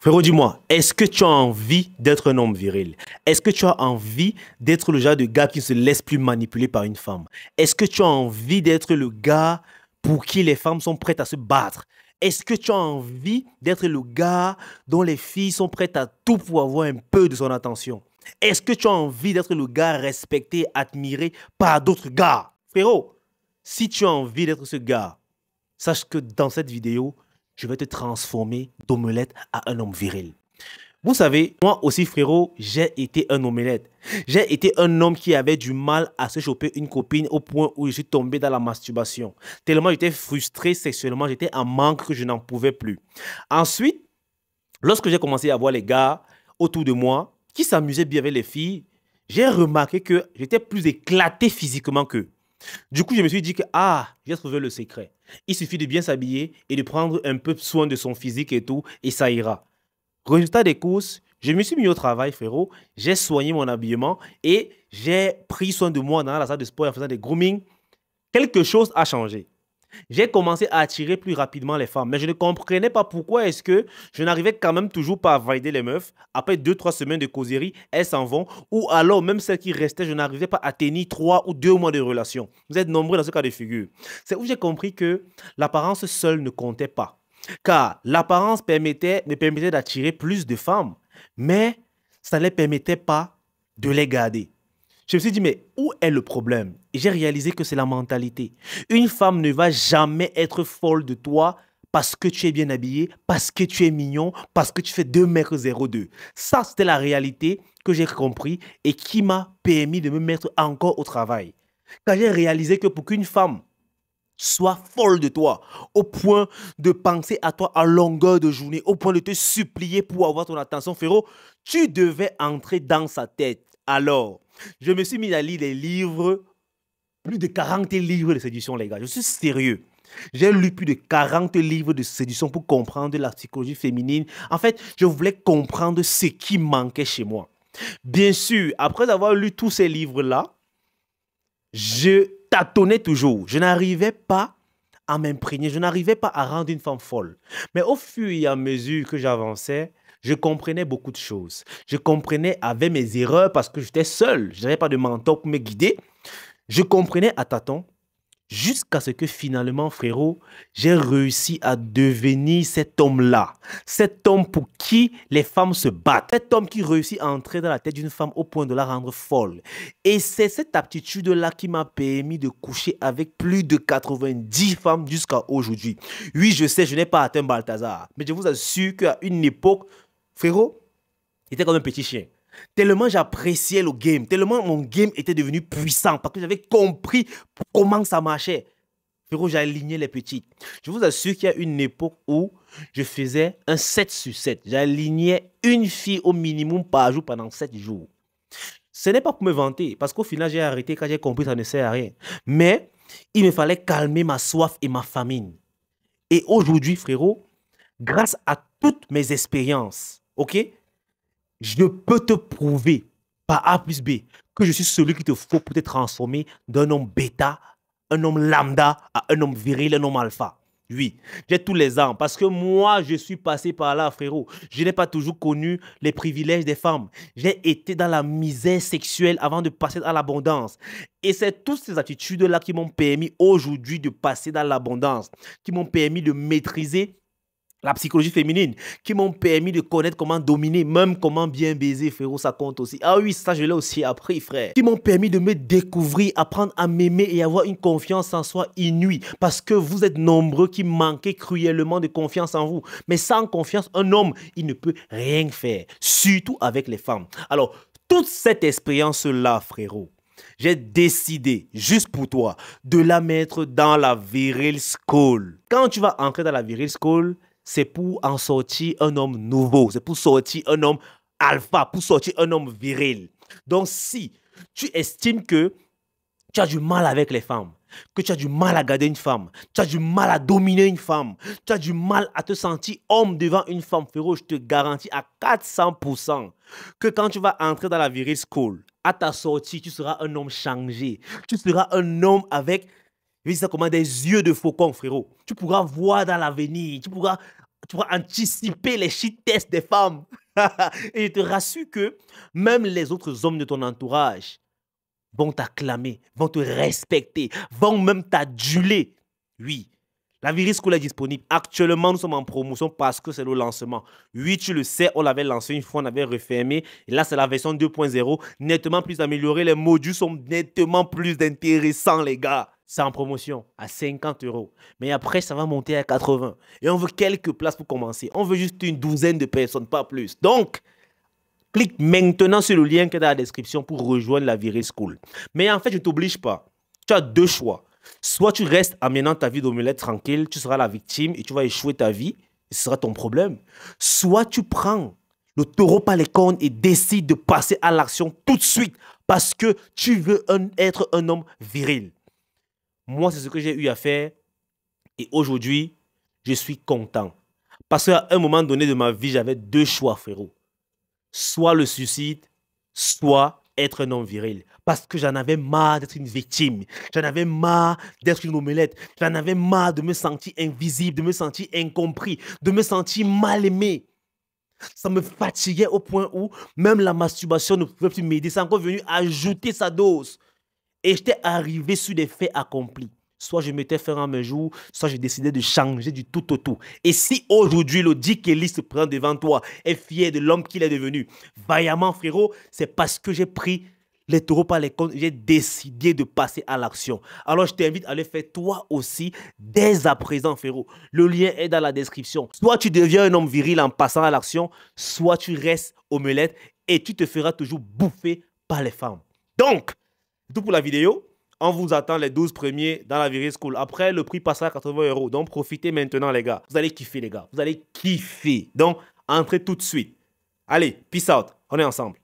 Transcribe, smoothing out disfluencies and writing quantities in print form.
Frérot, dis-moi, est-ce que tu as envie d'être un homme viril? Est-ce que tu as envie d'être le genre de gars qui ne se laisse plus manipuler par une femme? Est-ce que tu as envie d'être le gars pour qui les femmes sont prêtes à se battre? Est-ce que tu as envie d'être le gars dont les filles sont prêtes à tout pour avoir un peu de son attention? Est-ce que tu as envie d'être le gars respecté, admiré par d'autres gars? Frérot, si tu as envie d'être ce gars, sache que dans cette vidéo, je vais te transformer d'omelette à un homme viril. Vous savez, moi aussi, frérot, j'ai été un omelette. J'ai été un homme qui avait du mal à se choper une copine au point où je suis tombé dans la masturbation. Tellement j'étais frustré sexuellement, j'étais en manque que je n'en pouvais plus. Ensuite, lorsque j'ai commencé à voir les gars autour de moi qui s'amusaient bien avec les filles, j'ai remarqué que j'étais plus éclaté physiquement qu'eux. Du coup, je me suis dit que, j'ai trouvé le secret. Il suffit de bien s'habiller et de prendre un peu soin de son physique et tout, et ça ira. Résultat des courses, je me suis mis au travail, frérot. J'ai soigné mon habillement et j'ai pris soin de moi dans la salle de sport en faisant des grooming. Quelque chose a changé. J'ai commencé à attirer plus rapidement les femmes, mais je ne comprenais pas pourquoi est-ce que je n'arrivais quand même toujours pas à valider les meufs. Après 2-3 semaines de causerie, elles s'en vont. Ou alors, même celles qui restaient, je n'arrivais pas à tenir 3 ou 2 mois de relation. Vous êtes nombreux dans ce cas de figure. C'est où j'ai compris que l'apparence seule ne comptait pas. Car l'apparence me permettait d'attirer plus de femmes, mais ça ne les permettait pas de les garder. Je me suis dit, mais où est le problème? Et j'ai réalisé que c'est la mentalité. Une femme ne va jamais être folle de toi parce que tu es bien habillé, parce que tu es mignon, parce que tu fais 2,02 m. Ça, c'était la réalité que j'ai compris et qui m'a permis de me mettre encore au travail. Quand j'ai réalisé que pour qu'une femme soit folle de toi, au point de penser à toi à longueur de journée, au point de te supplier pour avoir ton attention, frérot, tu devais entrer dans sa tête. Alors, je me suis mis à lire des livres, plus de 40 livres de séduction, les gars. Je suis sérieux. J'ai lu plus de 40 livres de séduction pour comprendre la psychologie féminine. En fait, je voulais comprendre ce qui manquait chez moi. Bien sûr, après avoir lu tous ces livres-là, je tâtonnais toujours. Je n'arrivais pas à m'imprégner. Je n'arrivais pas à rendre une femme folle. Mais au fur et à mesure que j'avançais, je comprenais beaucoup de choses. Je comprenais avec mes erreurs parce que j'étais seul. Je n'avais pas de mentor pour me guider. Je comprenais à tâtons jusqu'à ce que finalement, frérot, j'ai réussi à devenir cet homme-là. Cet homme pour qui les femmes se battent. Cet homme qui réussit à entrer dans la tête d'une femme au point de la rendre folle. Et c'est cette aptitude-là qui m'a permis de coucher avec plus de 90 femmes jusqu'à aujourd'hui. Oui, je sais, je n'ai pas atteint Balthazar. Mais je vous assure qu'à une époque, frérot, j'étais comme un petit chien. Tellement j'appréciais le game, tellement mon game était devenu puissant parce que j'avais compris comment ça marchait. Frérot, j'alignais les petites. Je vous assure qu'il y a une époque où je faisais un 7 sur 7. J'alignais une fille au minimum par jour pendant 7 jours. Ce n'est pas pour me vanter parce qu'au final, j'ai arrêté quand j'ai compris que ça ne sert à rien. Mais il me fallait calmer ma soif et ma famine. Et aujourd'hui, frérot, grâce à toutes mes expériences, ok? Je peux te prouver par A plus B que je suis celui qu'il te faut pour te transformer d'un homme bêta, un homme lambda à un homme viril, un homme alpha. Oui, j'ai tous les ans parce que moi, je suis passé par là, frérot. Je n'ai pas toujours connu les privilèges des femmes. J'ai été dans la misère sexuelle avant de passer à l'abondance. Et c'est toutes ces attitudes-là qui m'ont permis aujourd'hui de passer dans l'abondance, qui m'ont permis de maîtriser la psychologie féminine, qui m'ont permis de connaître comment dominer, même comment bien baiser, frérot, ça compte aussi. Ah oui, ça, je l'ai aussi appris, frère. Qui m'ont permis de me découvrir, apprendre à m'aimer et avoir une confiance en soi inouïe. Parce que vous êtes nombreux qui manquez cruellement de confiance en vous. Mais sans confiance, un homme, il ne peut rien faire, surtout avec les femmes. Alors, toute cette expérience-là, frérot, j'ai décidé, juste pour toi, de la mettre dans la Viril School. Quand tu vas entrer dans la Viril School, c'est pour en sortir un homme nouveau. C'est pour sortir un homme alpha, pour sortir un homme viril. Donc, si tu estimes que tu as du mal avec les femmes, que tu as du mal à garder une femme, tu as du mal à dominer une femme, tu as du mal à te sentir homme devant une femme, frérot, je te garantis à 400% que quand tu vas entrer dans la Viril School, à ta sortie, tu seras un homme changé. Tu seras un homme avec... Je dis ça comment? Des yeux de faucon, frérot. Tu pourras voir dans l'avenir. Tu pourras Tu pourras anticiper les shit tests des femmes. Et je te rassure que même les autres hommes de ton entourage vont t'acclamer, vont te respecter, vont même t'aduler. Oui, la Viril School est disponible. Actuellement, nous sommes en promotion parce que c'est le lancement. Oui, tu le sais, on l'avait lancé une fois, on avait refermé. Et là, c'est la version 2.0, nettement plus améliorée. Les modules sont nettement plus intéressants, les gars. C'est en promotion à 50 €. Mais après, ça va monter à 80. Et on veut quelques places pour commencer. On veut juste une douzaine de personnes, pas plus. Donc, clique maintenant sur le lien qui est dans la description pour rejoindre la Viril School. Mais en fait, je ne t'oblige pas. Tu as deux choix. Soit tu restes en menant ta vie d'omelette tranquille, tu seras la victime et tu vas échouer ta vie, et ce sera ton problème. Soit tu prends le taureau par les cornes et décides de passer à l'action tout de suite parce que tu veux être un homme viril. Moi, c'est ce que j'ai eu à faire et aujourd'hui, je suis content. Parce qu'à un moment donné de ma vie, j'avais deux choix, frérot. Soit le suicide, soit être un homme viril. Parce que j'en avais marre d'être une victime. J'en avais marre d'être une omelette. J'en avais marre de me sentir invisible, de me sentir incompris, de me sentir mal aimé. Ça me fatiguait au point où même la masturbation ne pouvait plus m'aider. C'est encore venu ajouter sa dose. Et j'étais arrivé sur des faits accomplis. Soit je mettais fin à mes jours, soit je décidais de changer du tout au tout. Et si aujourd'hui le Dick Kelly se prend devant toi, est fier de l'homme qu'il est devenu, vaillamment frérot, c'est parce que j'ai pris les taureaux par les cornes, j'ai décidé de passer à l'action. Alors je t'invite à le faire toi aussi dès à présent frérot. Le lien est dans la description. Soit tu deviens un homme viril en passant à l'action, soit tu restes omelette et tu te feras toujours bouffer par les femmes. Donc, c'est tout pour la vidéo. On vous attend les 12 premiers dans la Viril School. Après, le prix passera à 80 €. Donc, profitez maintenant, les gars. Vous allez kiffer, les gars. Vous allez kiffer. Donc, entrez tout de suite. Allez, peace out. On est ensemble.